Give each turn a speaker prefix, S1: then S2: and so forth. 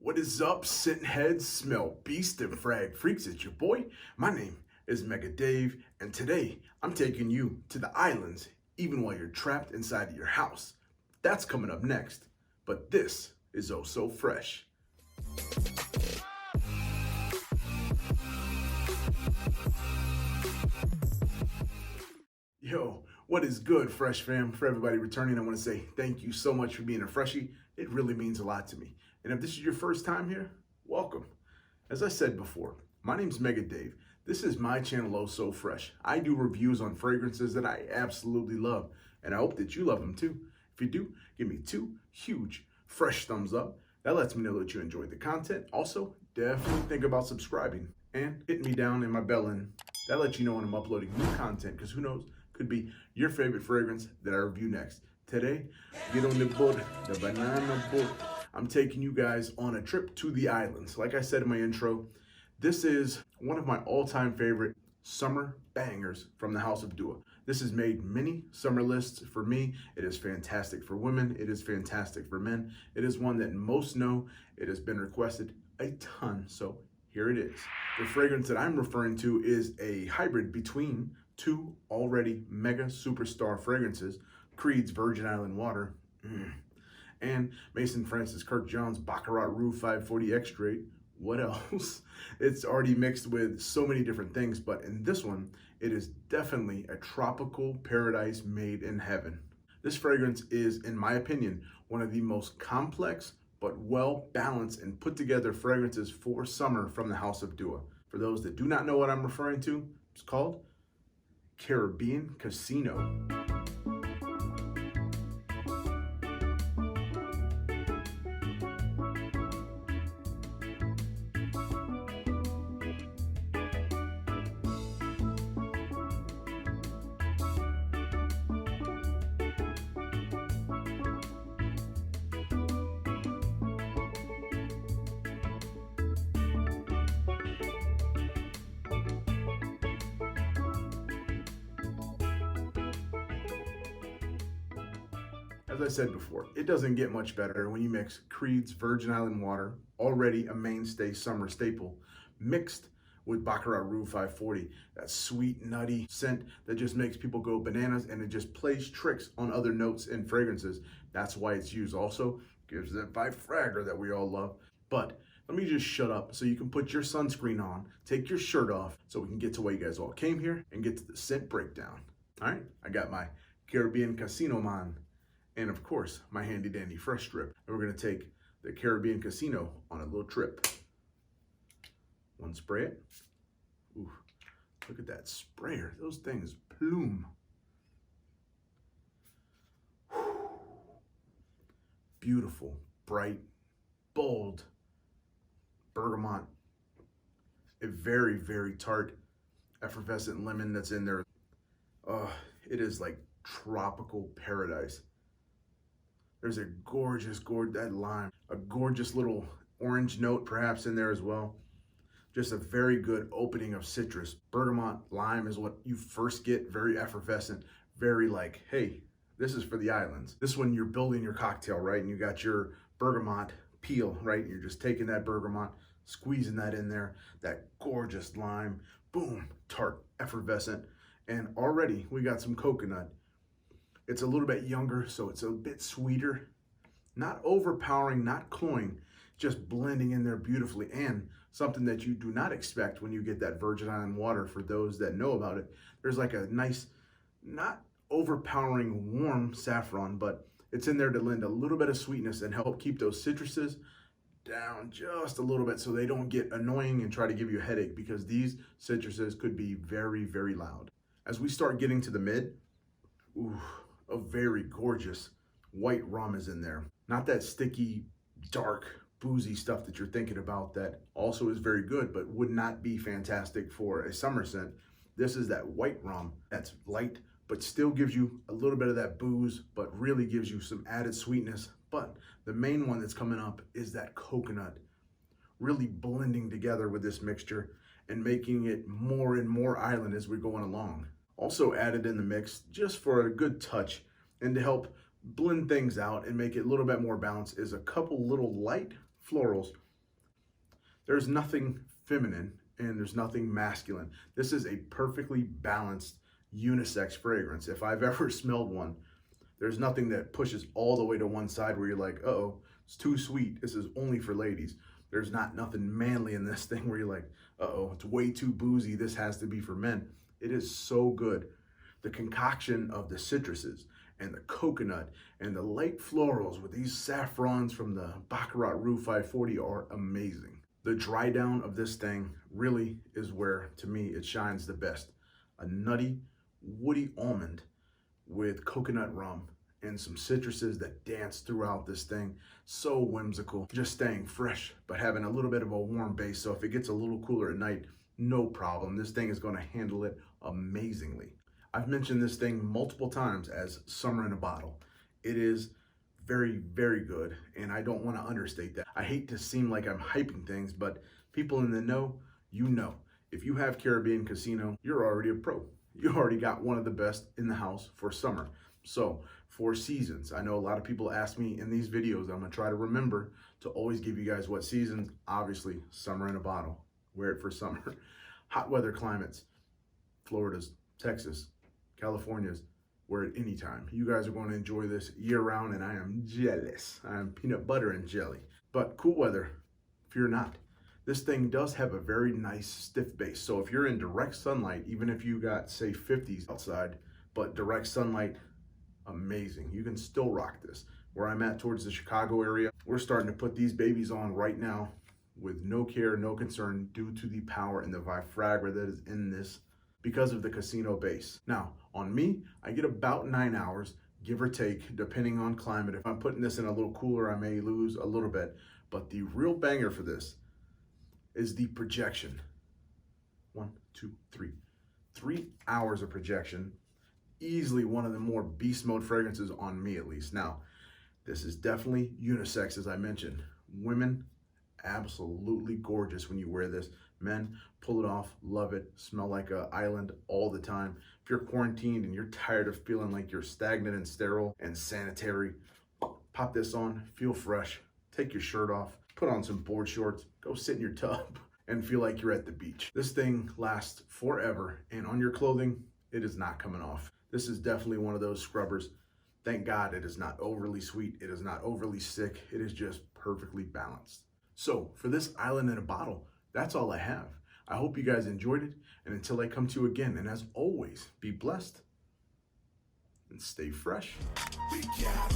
S1: What is up, scent heads, smell beast, and frag freaks? It's your boy. My name is Mega Dave, and today I'm taking you to the islands, even while you're trapped inside of your house. That's coming up next, but this is Oh So Fraiche. Yo, what is good, Fresh fam? For everybody returning, I want to say thank you so much for being a freshie. It really means a lot to me. And if this is your first time here, welcome. As I said before, my name's Mega Dave. This is my channel, Oh So Fraiche. I do reviews on fragrances that I absolutely love, and I hope that you love them too. If you do, give me 2 huge, fresh thumbs up. That lets me know that you enjoyed the content. Also, definitely think about subscribing and hitting me down in my bell, and that lets you know when I'm uploading new content, because who knows, could be your favorite fragrance that I review next. Today, get on the boat, the banana boat. I'm taking you guys on a trip to the islands. Like I said in my intro, this is one of my all-time favorite summer bangers from the House of Dua. This has made many summer lists for me. It is fantastic for women. It is fantastic for men. It is one that most know. It has been requested a ton, so here it is. The fragrance that I'm referring to is a hybrid between 2 already mega superstar fragrances, Creed's Virgin Island Water, and Mason Francis Kirkjohn's Baccarat Rouge 540 Extrait. What else? It's already mixed with so many different things, but in this one, it is definitely a tropical paradise made in heaven. This fragrance is, in my opinion, one of the most complex but well balanced and put together fragrances for summer from the House of Dua. For those that do not know what I'm referring to, it's called Caribbean Casino. As I said before, it doesn't get much better when you mix Creed's Virgin Island Water, already a mainstay summer staple, mixed with Baccarat Rouge 540, that sweet, nutty scent that just makes people go bananas, and it just plays tricks on other notes and fragrances. That's why it's used. Also, gives that vibe fragger that we all love. But let me just shut up so you can put your sunscreen on, take your shirt off, so we can get to why you guys all came here and get to the scent breakdown. All right, I got my Caribbean Casino man, and of course, my handy dandy fresh strip. And we're gonna take the Caribbean Casino on a little trip. One spray it. Ooh, look at that sprayer. Those things plume. Whew. Beautiful, bright, bold bergamot. A very, very tart, effervescent lemon that's in there. It is like tropical paradise. There's a that lime, a gorgeous little orange note perhaps in there as well. Just a very good opening of citrus. Bergamot, lime is what you first get, very effervescent, very like, hey, this is for the islands. This one you're building your cocktail, right? And you got your bergamot peel, right? You're just taking that bergamot, squeezing that in there, that gorgeous lime, boom, tart, effervescent. And already we got some coconut. It's a little bit younger, so it's a bit sweeter. Not overpowering, not cloying, just blending in there beautifully. And something that you do not expect when you get that Virgin Island Water, for those that know about it, there's like a nice, not overpowering warm saffron, but it's in there to lend a little bit of sweetness and help keep those citruses down just a little bit so they don't get annoying and try to give you a headache, because these citruses could be very, very loud. As we start getting to the mid, ooh, a very gorgeous white rum is in there. Not that sticky, dark, boozy stuff that you're thinking about that also is very good, but would not be fantastic for a summer scent. This is that white rum that's light, but still gives you a little bit of that booze, but really gives you some added sweetness. But the main one that's coming up is that coconut, really blending together with this mixture and making it more and more island as we're going along. Also added in the mix, just for a good touch and to help blend things out and make it a little bit more balanced, is a couple little light florals There's nothing feminine and there's nothing masculine. This is a perfectly balanced unisex fragrance. If I've ever smelled one, there's nothing that pushes all the way to one side where you're like, uh-oh, it's too sweet. This is only for ladies. There's nothing manly in this thing where you're like, uh-oh, it's way too boozy. This has to be for men. It is so good. The concoction of the citruses and the coconut and the light florals with these saffrons from the Baccarat Rouge 540 are amazing. The dry down of this thing really is where, to me, it shines the best. A nutty, woody almond with coconut rum and some citruses that dance throughout this thing. So whimsical, just staying fresh, but having a little bit of a warm base. So if it gets a little cooler at night, no problem. This thing is gonna handle it amazingly. I've mentioned this thing multiple times as summer in a bottle. It is very, very good, and I don't want to understate that. I hate to seem like I'm hyping things, but people in the know, you know. If you have Caribbean Casino, you're already a pro. You already got one of the best in the house for summer. So, for seasons, I know a lot of people ask me in these videos, I'm going to try to remember to always give you guys what seasons. Obviously, summer in a bottle. Wear it for summer. Hot weather climates, Florida's, Texas, California's, wear it anytime. You guys are going to enjoy this year round, and I am jealous. I am peanut butter and jelly. But cool weather, fear not. This thing does have a very nice stiff base. So if you're in direct sunlight, even if you got, say, 50s outside, but direct sunlight, amazing. You can still rock this. Where I'm at towards the Chicago area, we're starting to put these babies on right now with no care, no concern, due to the power and the Frag that is in this because of the casino base. Now, on me, I get about 9 hours, give or take, depending on climate. If I'm putting this in a little cooler, I may lose a little bit. But the real banger for this is the projection. 1, 2, 3. 3 hours of projection. Easily one of the more beast mode fragrances on me, at least. Now, this is definitely unisex, as I mentioned. Women, absolutely gorgeous when you wear this. Men, pull it off, love it, smell like an island all the time. If you're quarantined and you're tired of feeling like you're stagnant and sterile and sanitary, pop this on, feel fresh, take your shirt off, put on some board shorts, go sit in your tub and feel like you're at the beach. This thing lasts forever, and on your clothing, it is not coming off. This is definitely one of those scrubbers. Thank God it is not overly sweet, it is not overly sick, it is just perfectly balanced. So for this island in a bottle, that's all I have. I hope you guys enjoyed it, and until I come to you again, and as always, be blessed and stay fresh. We got